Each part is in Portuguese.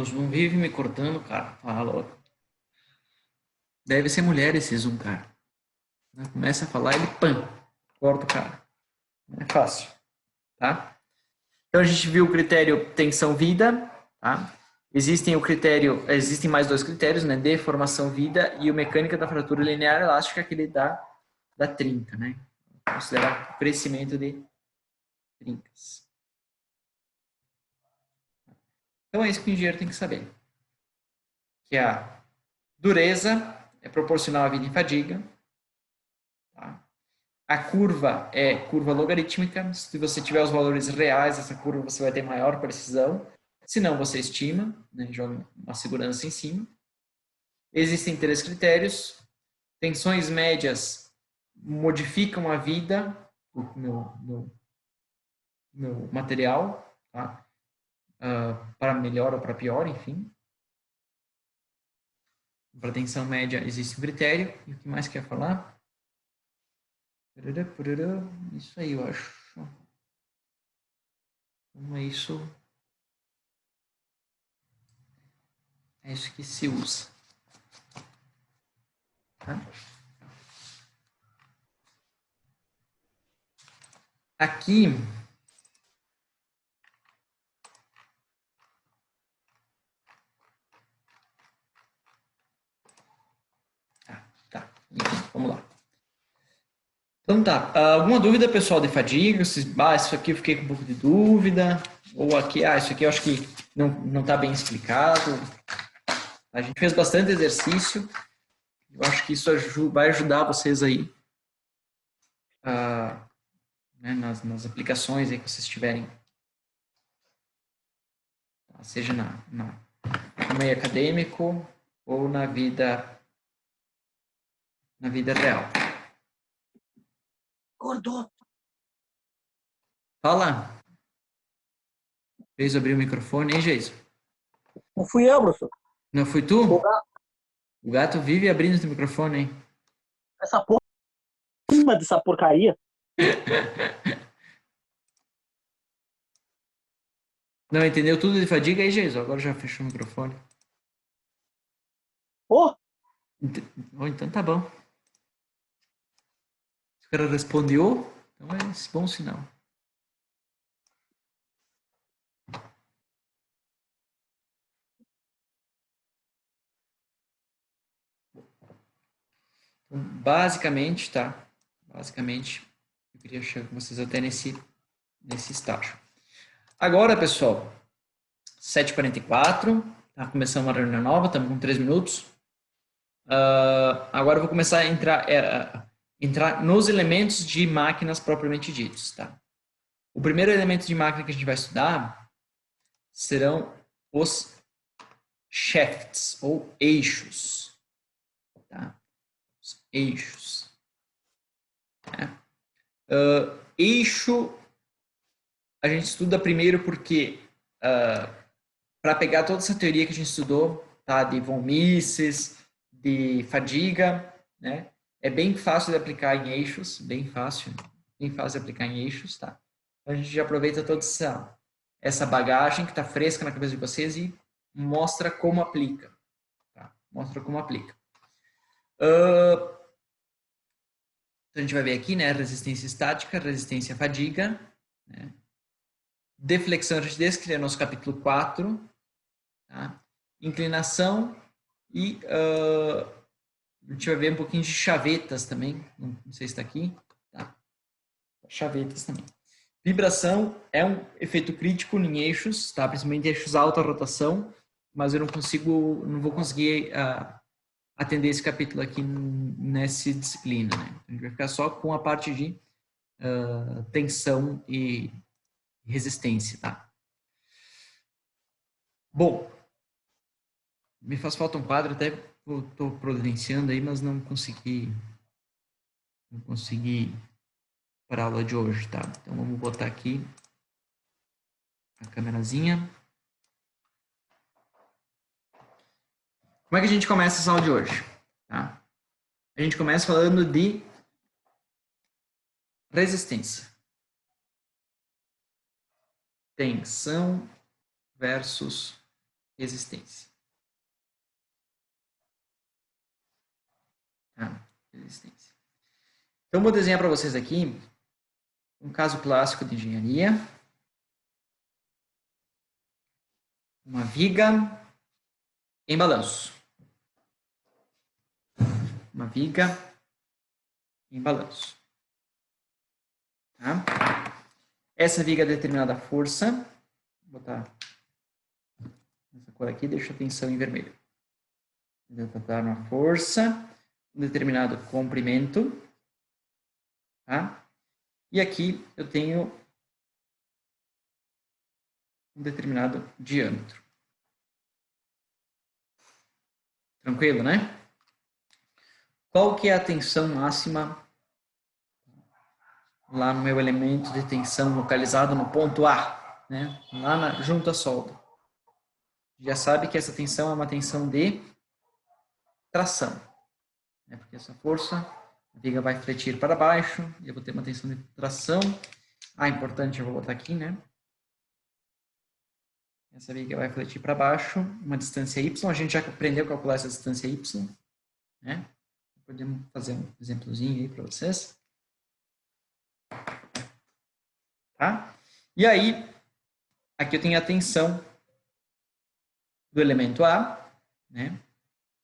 Zoom vive me cortando, cara. Fala. Deve ser mulher esse Zoom, cara. Começa a falar, ele pam, corta o cara. Não é fácil, tá? Então a gente viu o critério tensão-vida, tá? Existem mais dois critérios, né? Deformação-vida e o mecânica da fratura linear elástica, que ele dá trinca, né? Considerar o crescimento de trincas. Então é isso que o engenheiro tem que saber. Que a dureza é proporcional à vida em fadiga. Tá? A curva é curva logarítmica. Se você tiver os valores reais dessa curva, você vai ter maior precisão. Se não, você estima, né? Joga uma segurança em cima. Existem três critérios. Tensões médias modificam a vida do meu material, tá? Para melhor ou para pior, enfim. Para tensão média existe um critério. E o que mais quer falar? Isso aí, eu acho. Como é isso? É isso que se usa. Tá? Aqui, tá. Enfim, vamos lá. Então tá. Alguma dúvida, pessoal, de fadiga? Isso aqui eu fiquei com um pouco de dúvida. Ou aqui, isso aqui eu acho que não está bem explicado. A gente fez bastante exercício. Eu acho que isso vai ajudar vocês aí né, nas aplicações aí que vocês tiverem. Seja no meio acadêmico ou na vida real. Acordou. Fala. Fez abrir o microfone, hein, Geison? Não fui eu, professor. Não fui tu? O gato. O gato vive abrindo o microfone, hein? Essa porra cima dessa porcaria. Não entendeu tudo de fadiga aí, Geison? Agora já fechou o microfone. Oh. Então tá bom. Se o cara respondeu, então é esse bom sinal. Então, basicamente, tá? Basicamente, eu queria chegar com vocês até nesse estágio. Agora, pessoal, 7h44, tá começando uma reunião nova, estamos com 3 minutos. Agora eu vou começar a entrar nos elementos de máquinas propriamente ditos, tá? O primeiro elemento de máquina que a gente vai estudar serão os shafts, ou eixos, tá? Os eixos. Né? Eixo a gente estuda primeiro porque para pegar toda essa teoria que a gente estudou, tá? De von Mises, de fadiga, né? É bem fácil de aplicar em eixos, bem fácil de aplicar em eixos, tá? Então a gente já aproveita toda essa bagagem que está fresca na cabeça de vocês e mostra como aplica, tá? Mostra como aplica. Então a gente vai ver aqui, né? Resistência estática, resistência à fadiga, né? Deflexão rigidez, que é nosso capítulo 4, tá? Inclinação e a gente vai ver um pouquinho de chavetas também, não sei se está aqui, tá? Chavetas também. Vibração é um efeito crítico em eixos, tá? Principalmente eixos alta rotação, mas eu não vou conseguir atender esse capítulo aqui nessa disciplina, né? A gente vai ficar só com a parte de tensão e resistência, tá? Bom, me faz falta um quadro, até estou providenciando aí, mas não consegui para a aula de hoje, tá? Então vamos botar aqui a câmerazinha. Como é que a gente começa essa aula de hoje? Tá? A gente começa falando de resistência. Tensão versus resistência. Tá? Resistência. Então, vou desenhar para vocês aqui um caso clássico de engenharia. Uma viga em balanço. Uma viga em balanço. Tá? Essa viga é determinada a força. Vou botar essa cor aqui, deixa a tensão em vermelho. Vou botar uma força, um determinado comprimento. Tá? E aqui eu tenho um determinado diâmetro. Tranquilo, né? Qual que é a tensão máxima lá no meu elemento de tensão localizado no ponto A, né? Lá junto à solda? Já sabe que essa tensão é uma tensão de tração, né? Porque essa força, a viga vai fletir para baixo, e eu vou ter uma tensão de tração. Importante, eu vou botar aqui, né? Essa viga vai fletir para baixo, uma distância y. A gente já aprendeu a calcular essa distância y, né? Podemos fazer um exemplozinho aí para vocês. Tá? E aí, aqui eu tenho a tensão do elemento A, né?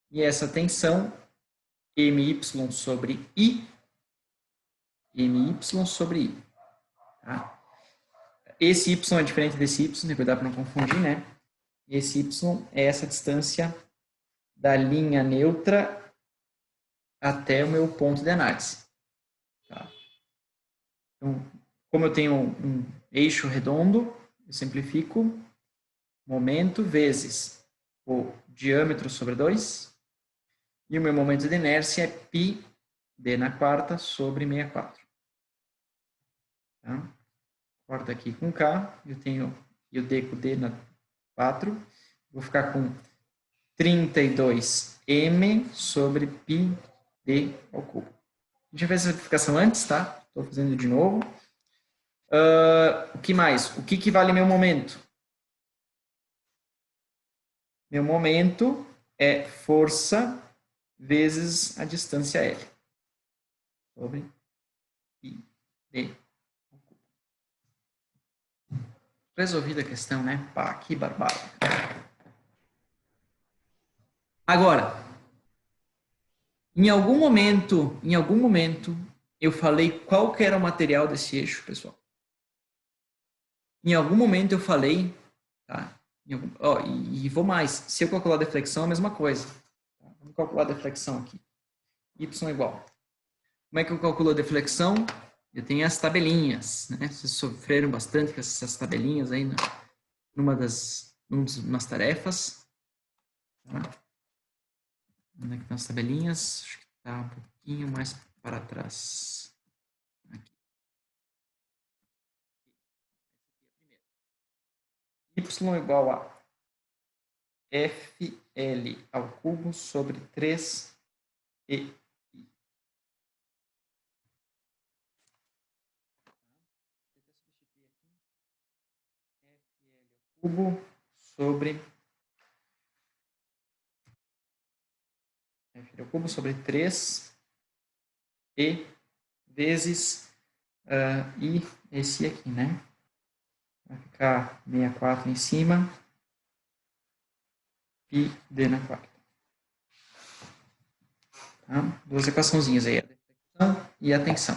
E essa tensão my sobre I, my sobre I. Tá? Esse y é diferente desse y, tem que cuidar para não confundir, né? Esse y é essa distância da linha neutra até o meu ponto de análise. Tá? Então, como eu tenho um eixo redondo, eu simplifico momento vezes o diâmetro sobre 2, e o meu momento de inércia é π d na quarta sobre 64. Tá? Corta aqui com K, eu tenho o D com D na 4, vou ficar com 32m sobre π d ao cubo. A gente já fez essa simplificação antes, tá? Estou fazendo de novo. O que mais? O que vale meu momento? Meu momento é força vezes a distância L. Sobre π d. Resolvida a questão, né? Pá, que barbada. Agora, em algum momento, eu falei qual que era o material desse eixo, pessoal. Em algum momento eu falei, tá? E vou mais. Se eu calcular a deflexão, é a mesma coisa. Tá? Vamos calcular a deflexão aqui. Y igual. Como é que eu calculo a deflexão? Eu tenho as tabelinhas, né? Vocês sofreram bastante com essas tabelinhas aí umas tarefas. Tá? Onde é que estão as tabelinhas? Acho que está um pouquinho mais para trás. Aqui. Y igual a FL ao cubo sobre 3EI. Cubo sobre F ao cubo sobre 3 E vezes I, esse aqui, né? Vai ficar 64 em cima, π d na quarta. Tá? Duas equaçãozinhas aí, a deflexão e a tensão.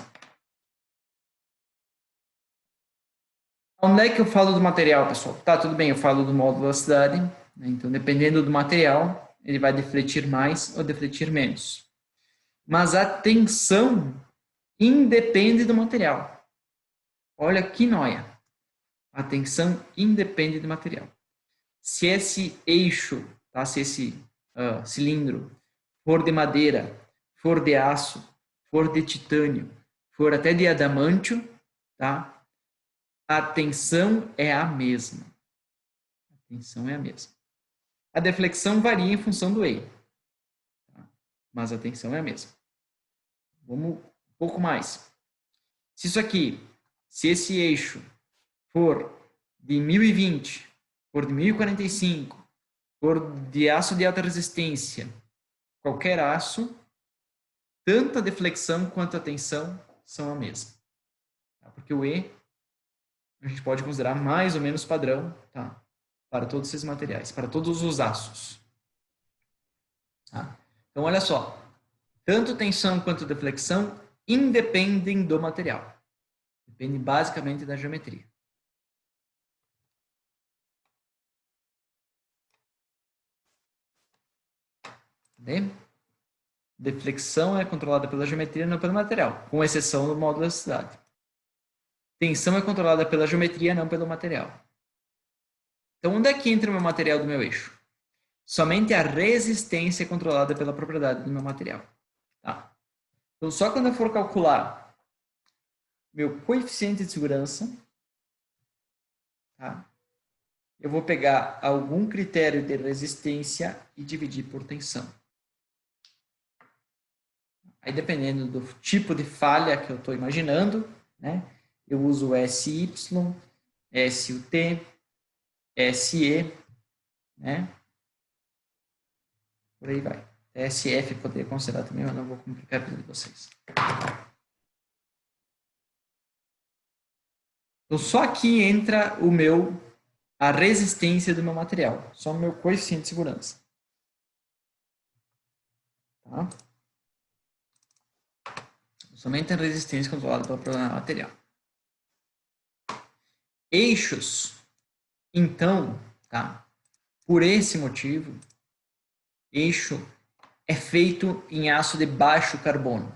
Onde é que eu falo do material, pessoal? Tá, tudo bem, eu falo do módulo de velocidade, né? Então, dependendo do material, ele vai defletir mais ou defletir menos. Mas a tensão independe do material. Olha que noia. A tensão independe do material. Se esse eixo, tá? Se esse cilindro for de madeira, for de aço, for de titânio, for até de adamantio, tá? A tensão é a mesma. A tensão é a mesma. A deflexão varia em função do eixo, tá? Mas a tensão é a mesma. Vamos um pouco mais. Se esse eixo for de 1020, for de 1045, de aço de alta resistência, qualquer aço, tanto a deflexão quanto a tensão são a mesma. Tá? Porque o E a gente pode considerar mais ou menos padrão, tá? Para todos esses materiais, para todos os aços. Tá? Então, olha só. Tanto tensão quanto deflexão independem do material. Depende basicamente da geometria. Entendeu? Deflexão é controlada pela geometria, não pelo material, com exceção do módulo da elasticidade. Tensão é controlada pela geometria, não pelo material. Então, onde é que entra o meu material do meu eixo? Somente a resistência é controlada pela propriedade do meu material. Tá? Então, só quando eu for calcular meu coeficiente de segurança, tá? Eu vou pegar algum critério de resistência e dividir por tensão. Aí, dependendo do tipo de falha que eu estou imaginando, né? Eu uso SY, SUT, SE, né? Por aí vai. SF poderia considerar também, mas não vou complicar a vida de vocês. Então, só aqui entra a resistência do meu material. Só o meu coeficiente de segurança. Tá? Somente a resistência controlada pelo problema material. Eixos. Então, tá? Por esse motivo, eixo é feito em aço de baixo carbono.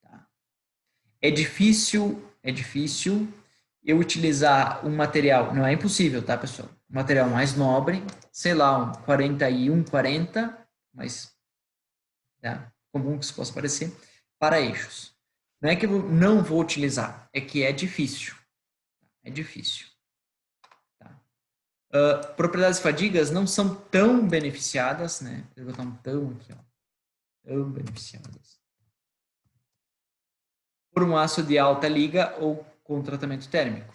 Tá? É difícil eu utilizar um material, não é impossível, tá, pessoal? Um material mais nobre, sei lá, um 4140, mas tá? Comum que isso possa parecer, para eixos. Não é que eu não vou utilizar, é que é difícil. É difícil. Tá? Propriedades fadigas não são tão beneficiadas, né? Eu vou botar um tão aqui, ó. Tão beneficiadas. Por um aço de alta liga ou com tratamento térmico.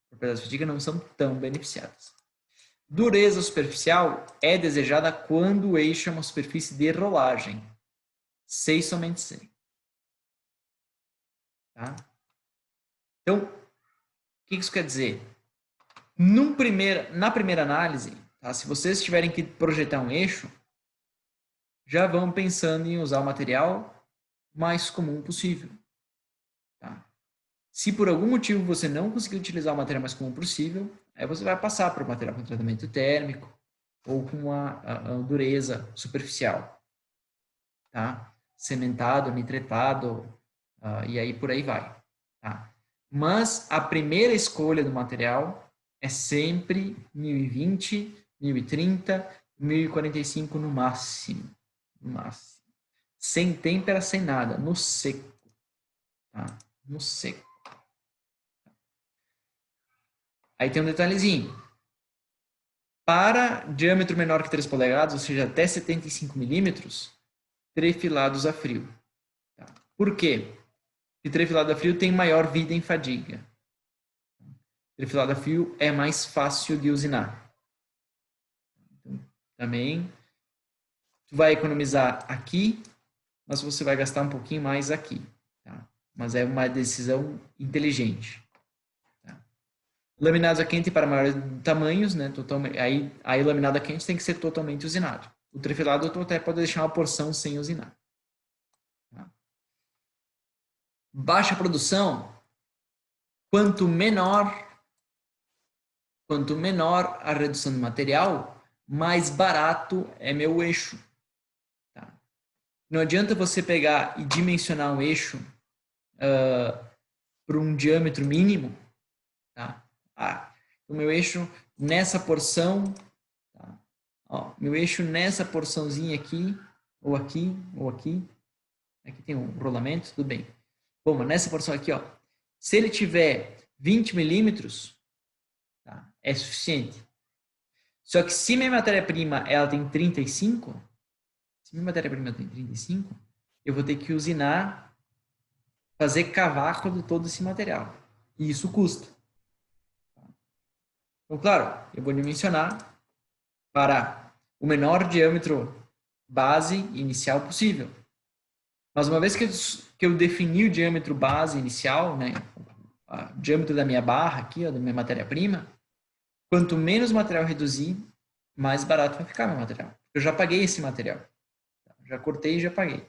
Propriedades fadigas não são tão beneficiadas. Dureza superficial é desejada quando o eixo é uma superfície de rolagem. Sei somente sei. Tá? Então, o que isso quer dizer? Na primeira análise, tá? Se vocês tiverem que projetar um eixo, já vão pensando em usar o material mais comum possível. Tá? Se por algum motivo você não conseguir utilizar o material mais comum possível, aí você vai passar para o material com tratamento térmico ou com a dureza superficial. Tá? Cementado, nitretado, e aí por aí vai. Tá? Mas a primeira escolha do material é sempre 1020, 1030, 1045 no máximo. No máximo. Sem têmpera, sem nada. No seco. Tá? No seco. Aí tem um detalhezinho. Para diâmetro menor que 3 polegadas, ou seja, até 75 milímetros, trefilados a frio. Tá? Por quê? Porque trefilado a frio tem maior vida em fadiga. Trefilado a frio é mais fácil de usinar. Então, também, tu vai economizar aqui, mas você vai gastar um pouquinho mais aqui. Tá? Mas é uma decisão inteligente. Tá? Laminado a quente para maiores tamanhos, né? Aí laminado a quente tem que ser totalmente usinado. O trefilado tu até pode deixar uma porção sem usinar. Tá? Baixa produção, quanto menor a redução do material, mais barato é meu eixo. Tá? Não adianta você pegar e dimensionar um eixo para um diâmetro mínimo. Tá? O meu eixo nessa porção, tá? Ó, meu eixo nessa porçãozinha aqui, ou aqui, ou aqui. Aqui tem um rolamento, tudo bem. Bom, mas nessa porção aqui, ó, se ele tiver 20 milímetros, tá? É suficiente. Só que se minha matéria-prima ela tem 35, se minha matéria-prima tem 35, eu vou ter que usinar, fazer cavaco de todo esse material. E isso custa. Então, claro, eu vou dimensionar para o menor diâmetro base inicial possível. Mas uma vez que eu defini o diâmetro base inicial, né, o diâmetro da minha barra aqui, ó, da minha matéria-prima, quanto menos material reduzir, mais barato vai ficar meu material. Eu já paguei esse material. Já cortei e já paguei.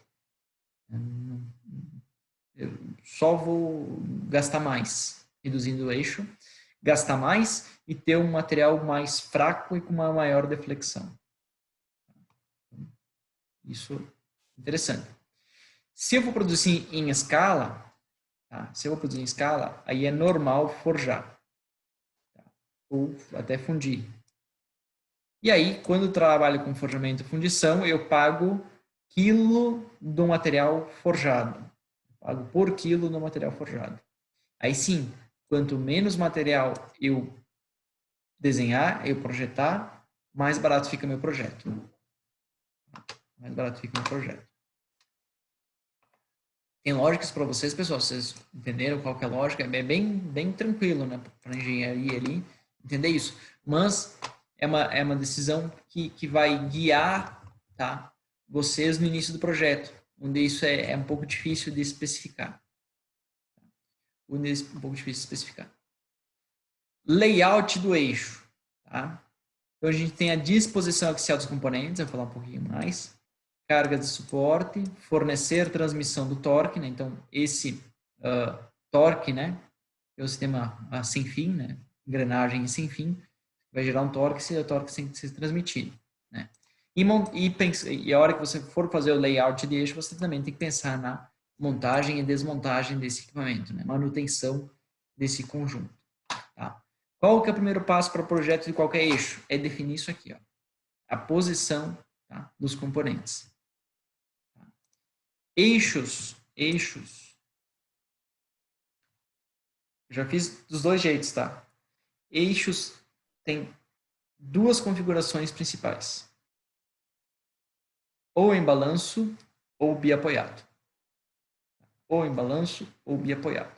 Eu só vou gastar mais reduzindo o eixo, gastar mais e ter um material mais fraco e com uma maior deflexão. Isso é interessante. Se eu for produzir em escala, tá? Se eu vou produzir em escala, aí é normal forjar, tá? Ou até fundir. E aí, quando eu trabalho com forjamento e fundição, eu pago quilo do material forjado. Eu pago por quilo do material forjado. Aí sim, quanto menos material eu desenhar, eu projetar, mais barato fica meu projeto. Mais barato fica meu projeto. Tem lógicas para vocês, pessoal? Vocês entenderam qual que é a lógica? É bem tranquilo, né? Para engenharia ali, entender isso. Mas é uma decisão que vai guiar, tá, vocês no início do projeto, onde isso é um pouco difícil de especificar. Onde é um pouco difícil de especificar. Layout do eixo, tá? Então, a gente tem a disposição axial dos componentes, eu vou falar um pouquinho mais. Carga de suporte, fornecer transmissão do torque, né? Então, esse torque, né? É o sistema sem fim, né? Engrenagem sem fim, vai gerar um torque se o torque tem que ser transmitido, né? E a hora que você for fazer o layout de eixo, você também tem que pensar na montagem e desmontagem desse equipamento, né? Manutenção desse conjunto, tá? Qual que é o primeiro passo para o projeto de qualquer eixo? É definir isso aqui, ó, a posição, tá, dos componentes. Tá? Eixos. Já fiz dos dois jeitos, tá? Eixos tem duas configurações principais. Ou em balanço ou biapoiado. Ou em balanço ou biapoiado.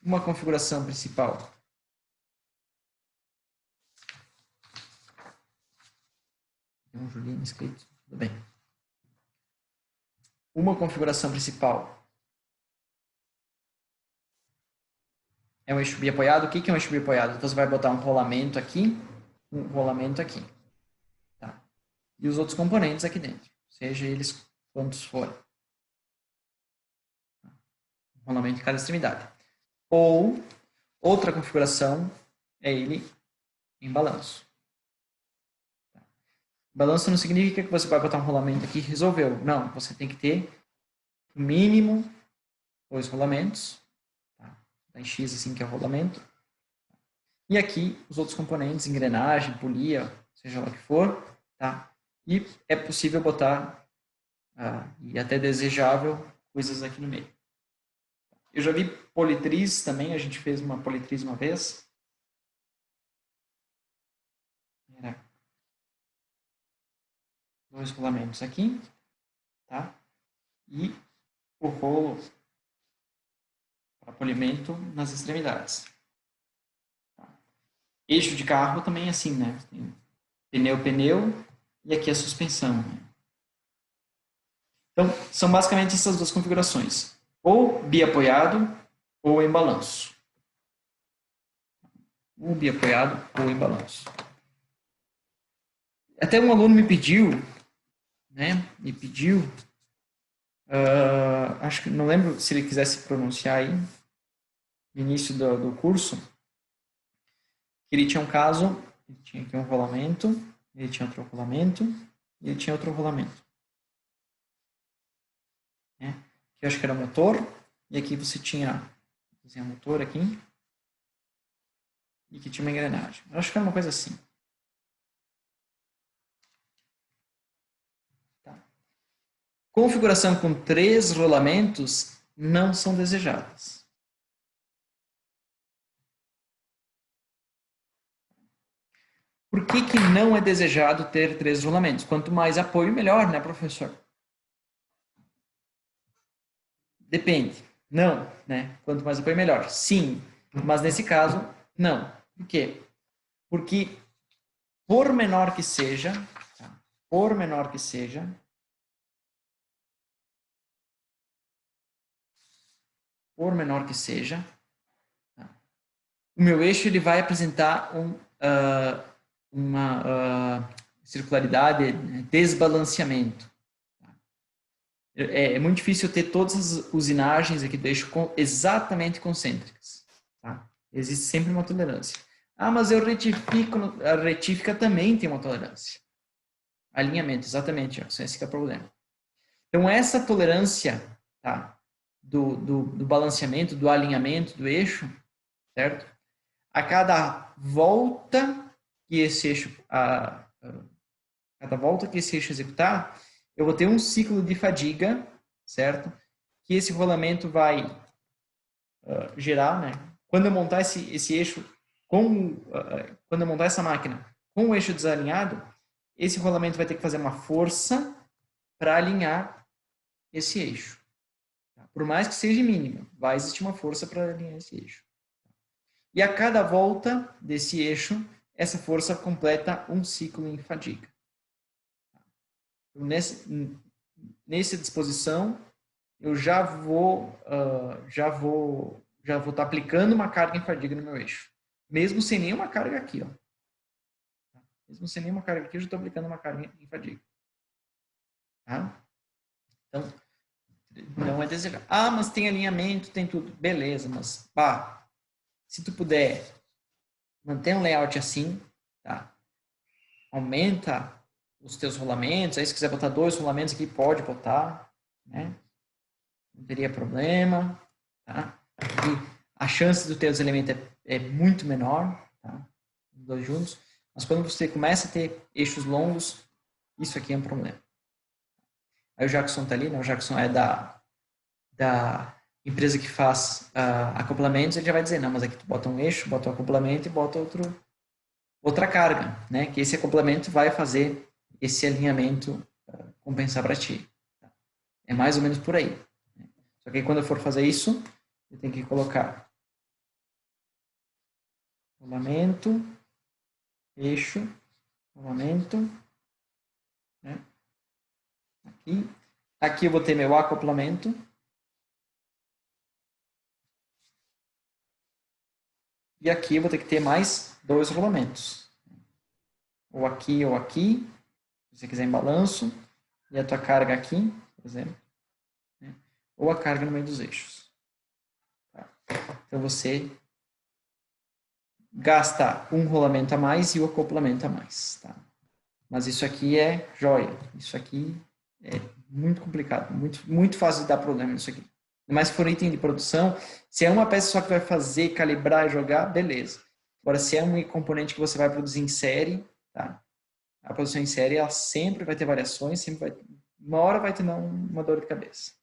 Uma configuração principal. Tem um Julinho escrito, tudo bem. Uma configuração principal é um eixo biapoiado. O que é um eixo biapoiado? Então, você vai botar um rolamento aqui, um rolamento aqui. Tá? E os outros componentes aqui dentro, seja eles quantos forem. Um rolamento em cada extremidade. Ou, outra configuração é ele em balanço. Balanço não significa que você vai botar um rolamento aqui e resolveu. Não, você tem que ter no mínimo 2 rolamentos. Tá? Em X assim que é o rolamento. E aqui os outros componentes, engrenagem, polia, seja lá o que for. Tá? E é possível botar, e até desejável, coisas aqui no meio. Eu já vi politriz também, a gente fez uma politriz uma vez. Era 2 rolamentos aqui, tá? E o rolo para polimento nas extremidades. Tá? Eixo de carro também é assim, né? Tem pneu e aqui a suspensão. Né? Então, são basicamente essas duas configurações. Ou biapoiado ou em balanço. Ou biapoiado ou em balanço. Até um aluno me pediu, né? Me pediu, acho que não lembro se ele quisesse pronunciar aí, no início do curso, que ele tinha um caso, ele tinha aqui um rolamento, ele tinha outro rolamento, e ele tinha outro rolamento. Né? Aqui eu acho que era motor, e aqui você tinha motor aqui, e aqui tinha uma engrenagem. Eu acho que era uma coisa assim. Tá. Configuração com 3 rolamentos não são desejadas. Por que não é desejado ter 3 rolamentos? Quanto mais apoio, melhor, né, professor? Depende. Não, né? Quanto mais apoio, melhor. Sim, mas nesse caso, não. Por quê? Porque, por menor que seja, tá? Por menor que seja, tá? O meu eixo ele vai apresentar uma circularidade, desbalanceamento. É muito difícil ter todas as usinagens aqui do eixo exatamente concêntricas. Tá? Existe sempre uma tolerância. Ah, mas eu retifico, a retífica também tem uma tolerância. Alinhamento, exatamente, esse que é o problema. Então, essa tolerância, tá, do balanceamento, do alinhamento do eixo, certo? A cada volta que esse eixo, cada volta que esse eixo executar, eu vou ter um ciclo de fadiga, certo? Que esse rolamento vai gerar, né? Quando eu montar esse eixo quando eu montar essa máquina com o eixo desalinhado, esse rolamento vai ter que fazer uma força para alinhar esse eixo. Tá? Por mais que seja mínima, vai existir uma força para alinhar esse eixo. E a cada volta desse eixo, essa força completa um ciclo em fadiga. Então, nessa disposição, eu já vou estar aplicando uma carga em fadiga no meu eixo. Mesmo sem nenhuma carga aqui, ó. Mesmo sem nenhuma carga aqui, eu já estou aplicando uma carga em fadiga. Tá? Então, não é desejável. Ah, mas tem alinhamento, tem tudo. Beleza, mas se tu puder manter um layout assim, tá? Aumenta os teus rolamentos. Aí se quiser botar 2 rolamentos aqui, pode botar, né? Não teria problema, tá? E a chance do teu elemento é muito menor, tá? Os dois juntos. Mas quando você começa a ter eixos longos, isso aqui é um problema. Aí o Jackson tá ali, né? O Jackson é da empresa que faz acoplamentos, ele já vai dizer, não, mas aqui tu bota um eixo, bota um acoplamento e bota outra carga, né? Que esse acoplamento vai fazer esse alinhamento compensar para ti. Tá? É mais ou menos por aí. Né? Só que aí, quando eu for fazer isso, eu tenho que colocar rolamento, eixo, rolamento, né? Aqui eu vou ter meu acoplamento. E aqui eu vou ter que ter mais 2 rolamentos. Ou aqui, se você quiser em balanço. E a tua carga aqui, por exemplo. Né? Ou a carga no meio dos eixos. Tá? Então você gasta um rolamento a mais e o acoplamento a mais. Tá? Mas isso aqui é joia. Isso aqui é muito complicado. Muito fácil de dar problema nisso aqui. Mas se for item de produção, se é uma peça só que vai fazer, calibrar e jogar, beleza. Agora, se é um componente que você vai produzir em série, tá? A produção em série, ela sempre vai ter variações, uma hora vai ter uma dor de cabeça.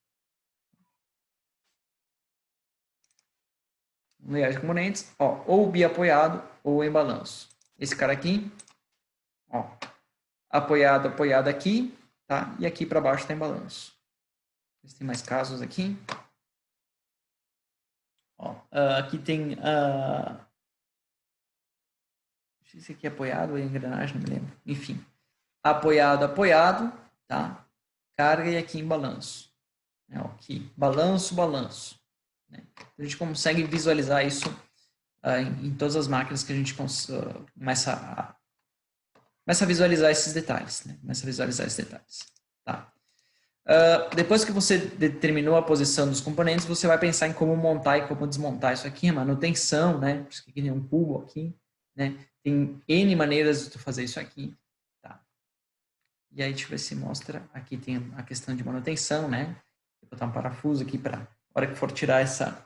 Layout de componentes, ó, ou biapoiado ou em balanço. Esse cara aqui, ó, apoiado aqui, tá? E aqui para baixo está em balanço. Tem mais casos aqui. Ó, aqui tem esse aqui é apoiado ou engrenagem, não me lembro. Enfim, apoiado, tá? Carga e aqui em balanço. Aqui, balanço. Né? A gente consegue visualizar isso em todas as máquinas que a gente começa a visualizar esses detalhes. Né? Tá? Depois que você determinou a posição dos componentes, você vai pensar em como montar e como desmontar isso aqui, manutenção, né? Por isso que tem um cubo aqui, né? Tem N maneiras de tu fazer isso aqui, tá? E aí, deixa eu ver se mostra. Aqui tem a questão de manutenção, né? Vou botar um parafuso aqui para a hora que for tirar essa...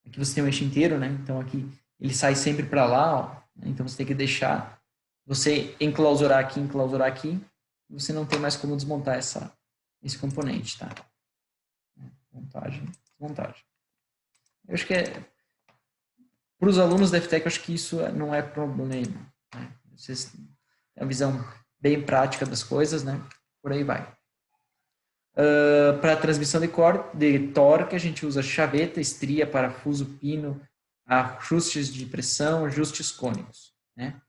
Aqui você tem o eixo inteiro, né? Então aqui ele sai sempre para lá, ó. Então você tem que deixar... Você enclausurar aqui, você não tem mais como desmontar esse componente, tá? Montagem, desmontagem. Eu acho que para os alunos da FTEC, eu acho que isso não é problema. Né? Vocês têm uma visão bem prática das coisas, né? Por aí vai. Para transmissão de torque, a gente usa chaveta, estria, parafuso, pino, ajustes de pressão, ajustes cônicos, né?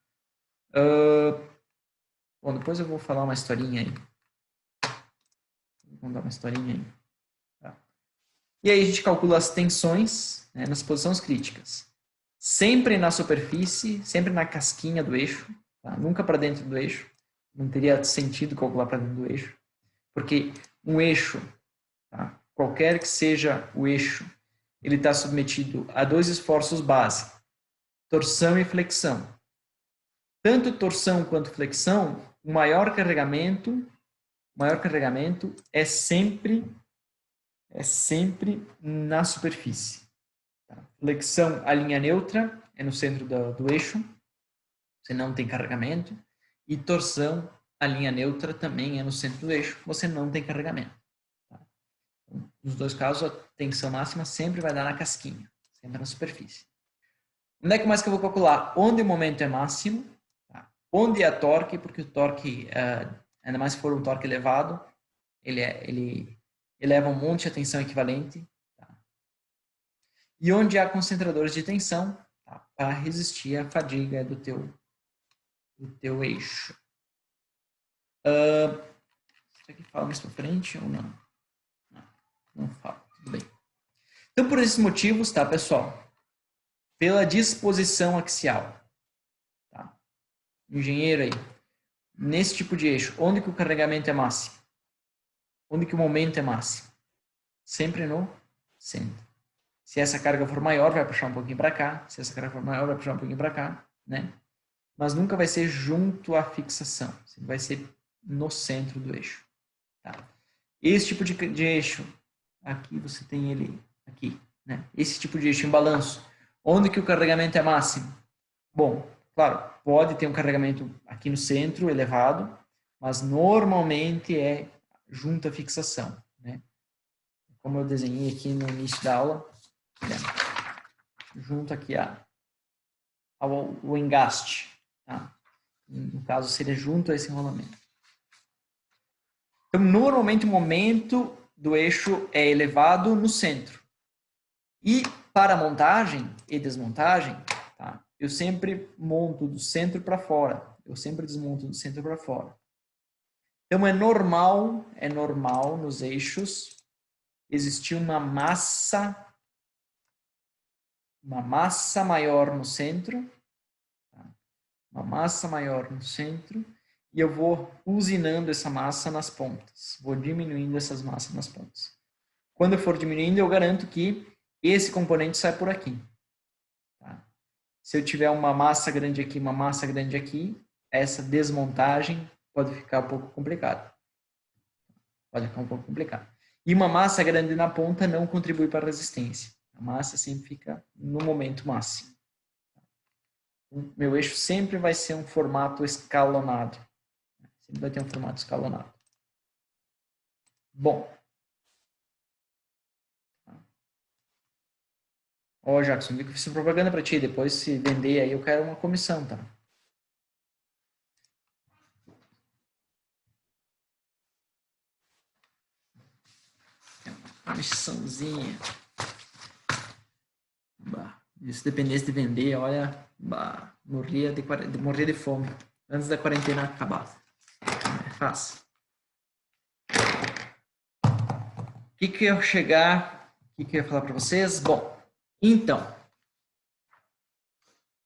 Bom, depois eu vou falar uma historinha aí. Vou contar uma historinha aí. Tá. E aí a gente calcula as tensões, né, nas posições críticas. Sempre na superfície, sempre na casquinha do eixo, tá? Nunca para dentro do eixo. Não teria sentido calcular para dentro do eixo. Porque um eixo, tá? Qualquer que seja o eixo, ele está submetido a dois esforços base, torção e flexão. Tanto torção quanto flexão, o maior carregamento é sempre na superfície. Tá? Flexão, a linha neutra, é no centro do eixo, você não tem carregamento. E torção, a linha neutra, também é no centro do eixo, você não tem carregamento. Tá? Então, nos dois casos, a tensão máxima sempre vai dar na casquinha, sempre na superfície. Onde é que mais que eu vou calcular? Onde o momento é máximo, tá? Onde é a torque, porque o torque, ainda mais se for um torque elevado, ele eleva um monte de tensão equivalente. Tá? E onde há concentradores de tensão, tá? Para resistir à fadiga do teu eixo. Isso aqui fala mais para frente ou não? Não fala, tudo bem. Então, por esses motivos, tá, pessoal? Pela disposição axial. Tá? Engenheiro aí. Nesse tipo de eixo, onde que o carregamento é máximo? Onde que o momento é máximo? Sempre no centro. Se essa carga for maior, vai puxar um pouquinho para cá. Se essa carga for maior, vai puxar um pouquinho para cá, né? Mas nunca vai ser junto à fixação. Vai ser no centro do eixo. Tá? Esse tipo de eixo, aqui você tem ele aqui, né? Esse tipo de eixo em balanço, onde que o carregamento é máximo? Bom, claro, pode ter um carregamento aqui no centro elevado, mas normalmente é junto à fixação, né? Como eu desenhei aqui no início da aula, né? Junto aqui ao engaste, tá? No caso, seria junto a esse enrolamento. Então, normalmente o momento do eixo é elevado no centro. E para montagem e desmontagem, tá? Eu sempre monto do centro para fora. Eu sempre desmonto do centro para fora. Então, é normal nos eixos existir uma massa maior no centro, tá? Uma massa maior no centro, e eu vou usinando essa massa nas pontas. Vou diminuindo essas massas nas pontas. Quando eu for diminuindo, eu garanto que esse componente sai por aqui. Tá? Se eu tiver uma massa grande aqui, uma massa grande aqui, essa desmontagem pode ficar um pouco complicada. E uma massa grande na ponta não contribui para a resistência. A massa sempre fica no momento máximo. O meu eixo sempre vai ser um formato escalonado. Sempre vai ter um formato escalonado. Bom. Ó, Jackson, vi que eu fiz propaganda para ti. Depois, se vender aí, eu quero uma comissão, tá? Comissãozinha. Bah, se dependesse de vender, olha, bah, morria de fome antes da quarentena acabar. É fácil. O que eu ia falar para vocês? Bom, então,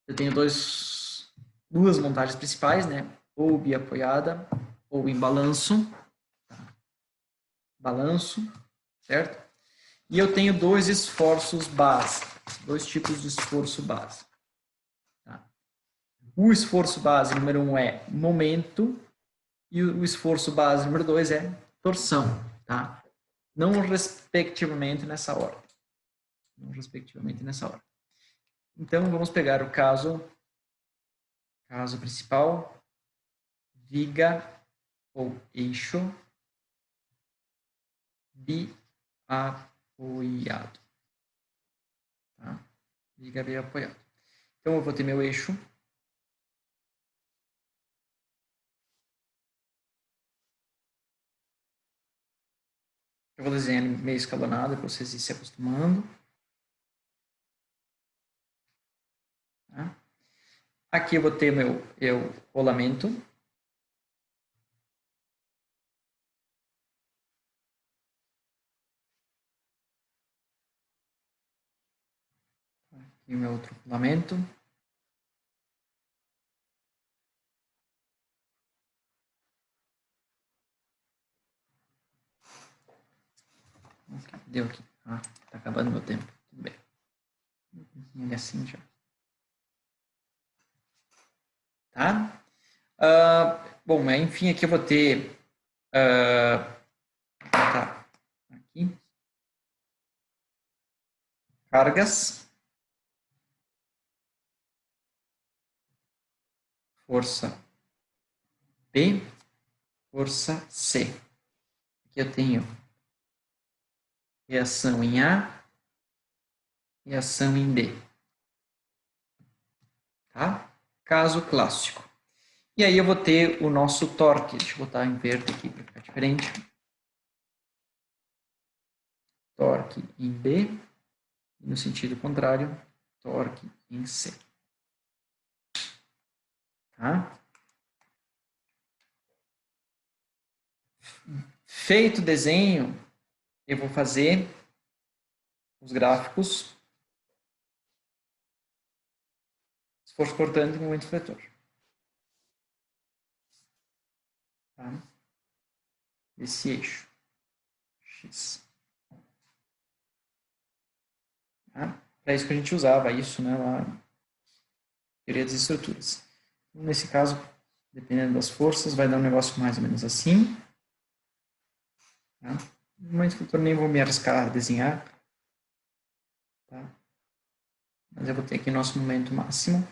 eu tenho duas montagens principais, né? Ou biapoiada ou em balanço. Balanço, certo? E eu tenho dois esforços base, dois tipos de esforço base. Tá? O esforço base número 1 é momento e o esforço base número 2 é torção, tá? Não respectivamente nessa ordem. Então, vamos pegar o caso principal, viga ou eixo biapoiado. Tá? Viga biapoiado. Então, eu vou ter meu eixo. Eu vou desenhar meio escalonado para vocês irem se acostumando. Tá? Aqui eu vou ter meu rolamento. Aqui o meu outro rolamento. Deu aqui. Ah, tá acabando meu tempo. Tudo bem. E assim já. Tá? Bom, enfim, aqui eu vou ter... tá. Aqui. Cargas. Força P. Força C. Aqui eu tenho reação em A, reação em B. Tá? Caso clássico. E aí eu vou ter o nosso torque. Deixa eu botar em verde aqui para ficar diferente. Torque em B, e no sentido contrário, torque em C. Tá? Feito o desenho, eu vou fazer os gráficos, esforço cortante e momento fletor. Tá? Esse eixo X. Tá? Para isso que a gente usava isso, né, lá na teoria das estruturas. Então, nesse caso, dependendo das forças, vai dar um negócio mais ou menos assim. Tá? O momento fletor nem vou me arriscar a desenhar. Tá? Mas eu vou ter aqui nosso momento máximo.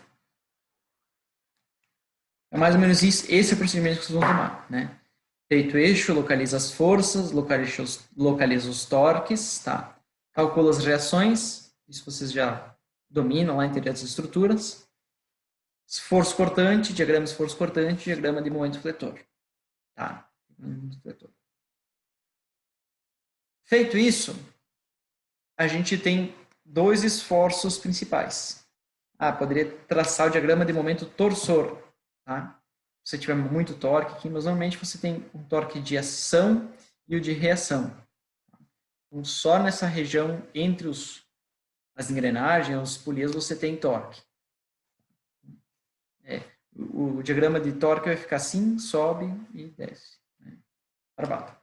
É mais ou menos isso, esse é o procedimento que vocês vão tomar, né? Feito eixo, localiza as forças, localiza os torques, tá? Calcula as reações, isso vocês já dominam lá em teoria das estruturas. Esforço cortante, diagrama de esforço cortante, diagrama de momento fletor, tá? Feito isso, a gente tem dois esforços principais. Poderia traçar o diagrama de momento torsor, tá? Se você tiver muito torque aqui, mas normalmente você tem um torque de ação e o de reação. Então, só nessa região entre as engrenagens, os polias, você tem torque. O diagrama de torque vai ficar assim, sobe e desce. Né? Para baixo.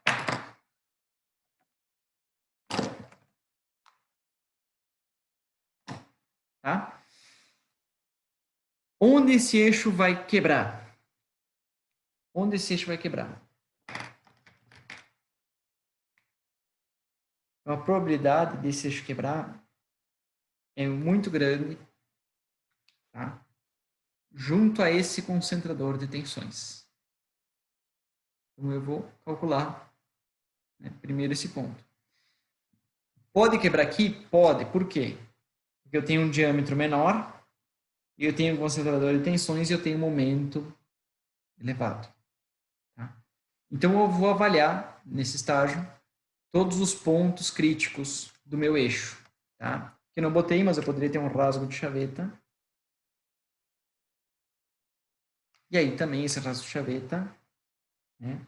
Tá? Onde esse eixo vai quebrar? Onde esse eixo vai quebrar? A probabilidade desse eixo quebrar é muito grande, tá? Junto a esse concentrador de tensões. Então, eu vou calcular, né, primeiro esse ponto. Pode quebrar aqui? Pode. Por quê? Porque eu tenho um diâmetro menor, e eu tenho um concentrador de tensões e eu tenho um momento elevado. Tá? Então, eu vou avaliar, nesse estágio, todos os pontos críticos do meu eixo. Tá? Que eu não botei, mas eu poderia ter um rasgo de chaveta. E aí também esse rasgo de chaveta, né?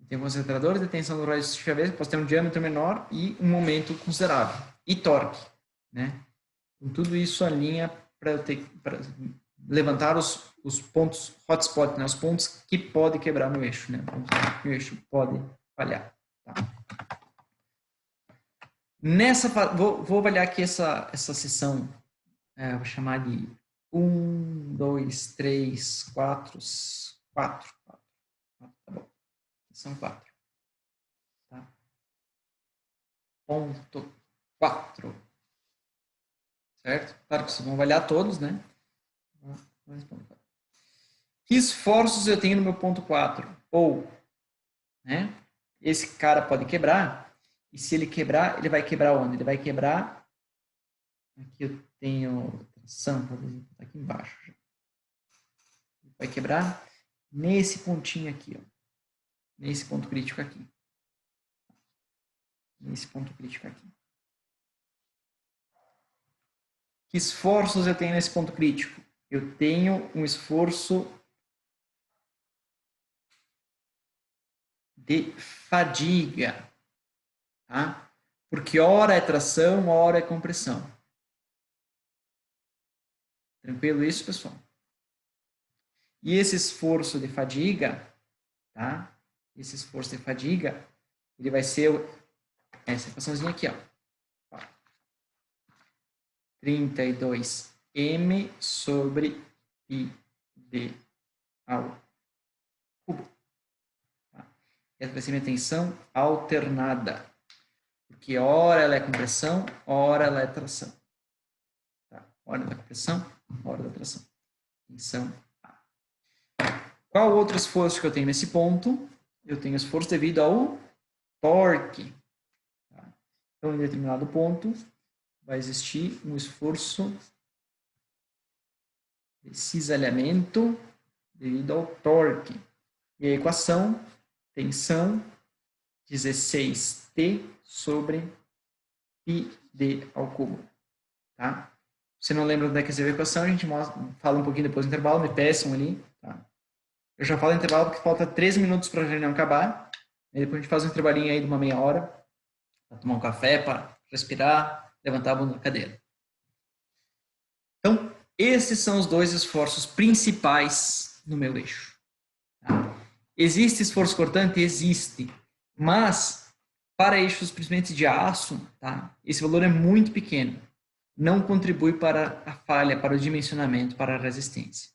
Tem um concentrador de tensão do rasgo de chaveta, posso ter um diâmetro menor e um momento considerável. E torque, né? Com tudo isso alinha para eu ter para levantar os pontos hotspot, né? Os pontos que podem quebrar meu eixo, né? O eixo pode falhar. Tá? Vou avaliar aqui essa seção, vou chamar de 1, 2, 3, 4, 4. Tá bom. São 4. Tá? Ponto 4. Certo? Claro que vocês vão avaliar todos, né? Que esforços eu tenho no meu ponto 4? Ou, né? Esse cara pode quebrar, e se ele quebrar, ele vai quebrar onde? Ele vai quebrar. Aqui eu tenho tração, por exemplo, tá aqui embaixo. Ele vai quebrar nesse pontinho aqui, ó. Nesse ponto crítico aqui. Nesse ponto crítico aqui. Que esforços eu tenho nesse ponto crítico? Eu tenho um esforço de fadiga, tá? Porque hora é tração, hora é compressão. Tranquilo isso, pessoal? E esse esforço de fadiga, tá? Esse esforço de fadiga, ele vai ser essa equaçãozinha aqui, ó. 32m sobre πd ao cubo. Tá? Essa vai ser minha tensão alternada. Porque ora ela é compressão, ora ela é tração. Tá? Hora da compressão, hora da tração. Tensão A. Qual outro esforço que eu tenho nesse ponto? Eu tenho esforço devido ao torque. Tá? Então, em determinado ponto, vai existir um esforço de cisalhamento devido ao torque. E a equação, tensão, 16T sobre πd ao cubo. Tá? Se não lembra onde é que é a equação, a gente fala um pouquinho depois do intervalo, me peçam ali. Tá? Eu já falo intervalo porque falta 3 minutos para a reunião acabar. E depois a gente faz um intervalinho aí de uma meia hora para tomar um café, para respirar, levantar a bunda da cadeira. Então, esses são os dois esforços principais no meu eixo. Tá? Existe esforço cortante? Existe. Mas, para eixos principalmente de aço, tá? Esse valor é muito pequeno. Não contribui para a falha, para o dimensionamento, para a resistência.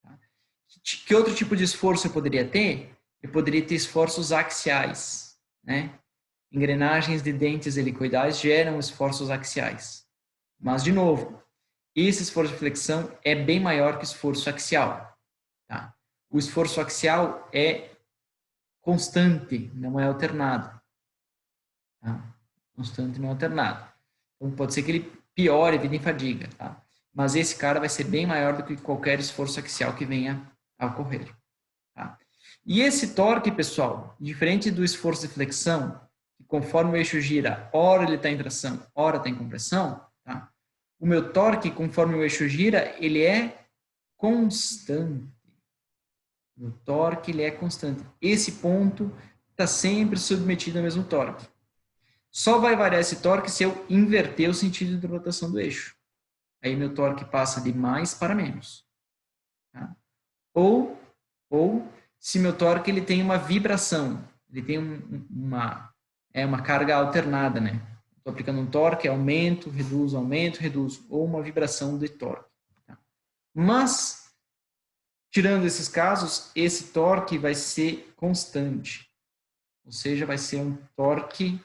Tá? Que outro tipo de esforço eu poderia ter? Eu poderia ter esforços axiais. Né? Engrenagens de dentes helicoidais geram esforços axiais. Mas, de novo, esse esforço de flexão é bem maior que o esforço axial. Tá? O esforço axial é constante, não é alternado. Tá? Constante, não é alternado. Então, pode ser que ele piore a vida em fadiga. Tá? Mas esse cara vai ser bem maior do que qualquer esforço axial que venha a ocorrer. Tá? E esse torque, pessoal, diferente do esforço de flexão, que conforme o eixo gira, ora ele está em tração, ora está em compressão, tá? O meu torque, conforme o eixo gira, ele é constante. O torque ele é constante. Esse ponto está sempre submetido ao mesmo torque. Só vai variar esse torque se eu inverter o sentido de rotação do eixo. Aí meu torque passa de mais para menos. Tá? Ou se meu torque ele tem uma vibração, ele tem uma carga alternada, né? Estou aplicando um torque, aumento, reduzo, ou uma vibração de torque. Tá? Mas, tirando esses casos, esse torque vai ser constante, ou seja, vai ser um torque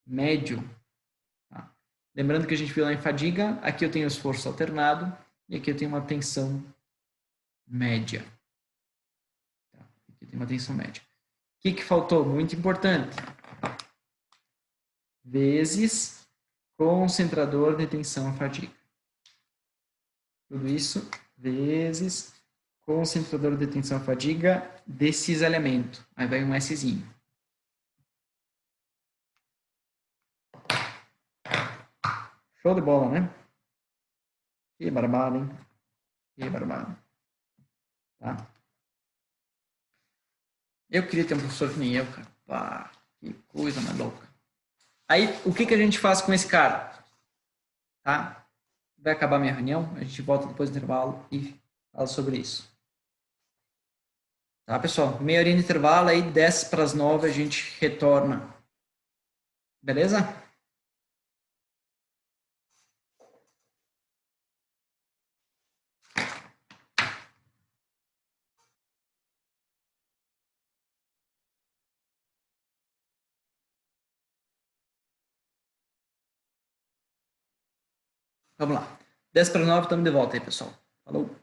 médio. Tá? Lembrando que a gente viu lá em fadiga, aqui eu tenho esforço alternado e aqui eu tenho uma tensão média. Tá? Aqui tem uma tensão média. O que faltou? Muito importante. Vezes concentrador de tensão fadiga. Tudo isso vezes concentrador de tensão fadiga de cisalhamento. Aí vai um Szinho. Show de bola, né? Que barbado, hein? Que barbado. Tá? Eu queria ter um professor que nem eu, cara. Pá, que coisa mais louca. Aí, o que a gente faz com esse cara? Tá? Vai acabar minha reunião, a gente volta depois do intervalo e fala sobre isso. Tá, pessoal? Meia horinha de intervalo, aí 10 para as 9 a gente retorna. Beleza? Vamos lá. 10 para 9, estamos de volta aí, pessoal. Falou.